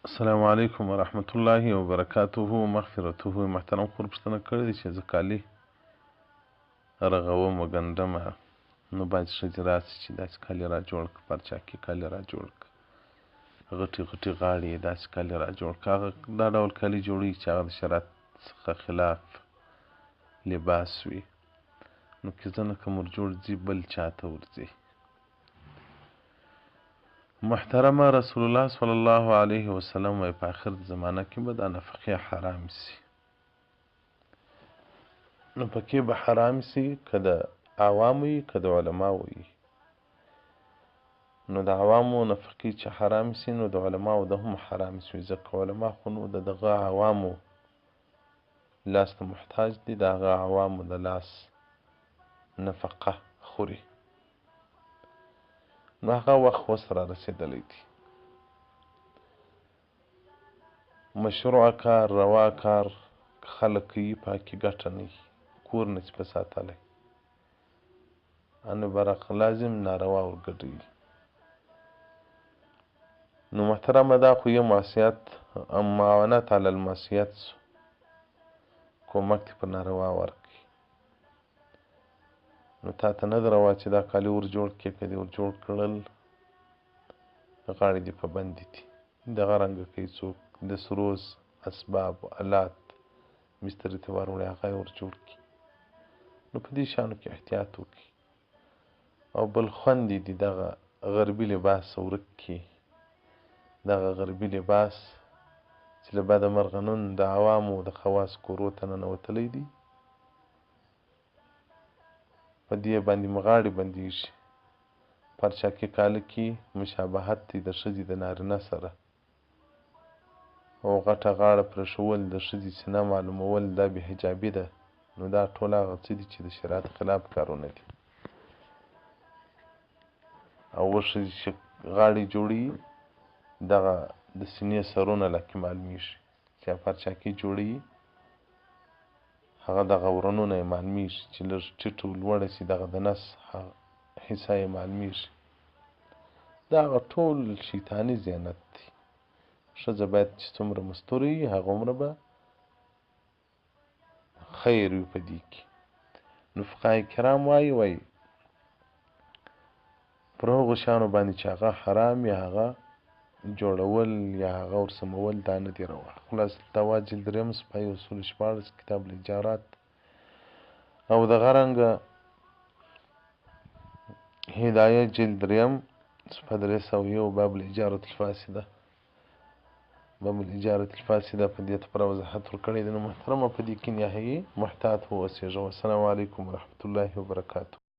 السلام علیکم ورحمت الله وبرکاته مغفرته. محترم خور پوښتنه کړې ده چې زه کالي رغوم او ګنډم، نو باید ښځې راسي چې داسې کالي را جوړ کړه، پرچاکي کالي را جوړ کړه، غټې غټې غاړې یې داسې کالي را جوړ کړه. هغه دا ډول کالي جوړوي چې هغه د شریعت څخه خلاف لباس وي، نو که زه نه کوم ورجوړ ځي بل چاته ورځي. محترمه رسول الله صلی الله علیه وسلم وایي په آخر زمانه کې به دا نفقې حرام سي. نفقې به حرام سي که د عوامو وي که د علماو وي. نو د عوامو نفقې چې حرام سي نو د علماو د هم حرام سي، ځکه علما خو نو د دغه عوامو لاس ته محتاج دي، د هغه عوامو د لاس نفقه خوري، نو هغه وخت اوس را رسېدلی دی. مشروع کار روا کار خلک کوي په کې ګټه نه وي، کور نه شي په ساتلی، ان برق لازم ناروا ورګډوي. نو محترمه دا خو یو معصیت معاونت علی المعصیت سو، کومک دې په ناروا ورکړي. نو تا ته نه ده روا چې دا کالي ور جوړ کړې، که دې ور جوړ کړل غاړې دې په بندې دي. دغه رنګه کوي څوک د سروز اسباب آلات مستري ته ور وړي هغه یې ور جوړ کړي. نو په دې شیانو کې احتیاط وکړي. او بل خوند یې دي دغه غربي لباس ورک کړي، دغه غربي لباس چې له بده مرغه نن د عوامو د خواص کورو ته ننوتلی دی، په دې باندې غاړې بندېږي. پرچاکي کاله کې مشابهت دی د ښځې د نارینه سره، او غټه غاړه پرېښول، د ښځې سینه معلومول، دا بې حجابي ده. نو دا ټول هغه څه دي چې د شریعت خلاف کارونه دي. او اوس ښځې چې غاړې جوړوي دغه د سینې سرونه لکه معلومیږي، چې پرچاکي جوړوي هغه دغه ورنونه یې معلومیږي، چې لږ ټیټه لوړه سي دغه د نس حصه یې معلومیږي. دا هغه ټول شیطاني زینت دی. ښځه باید چې څومره مستوره وي هغومره به خیر وي په دې کې. نو فقهای کرام وایي پر هغو شیانو باندې چې هغه حرام یا هغه جوړول یا هغه ورسمول دا نه دي روا. خلاص الدوا جلد 3 صفحه اصول 14 کتاب الاجارات، او دغه رنګه هدایه جلد 3 صفحه 301 باب الاجارة الفاسده، باب الاجارة الفاسده په دې ته وضاحت ورکړی دی. نو محترمه په دې کې نهایي محتاط واوسېږه. والسلام علیکم ورحمة الله وبرکاته.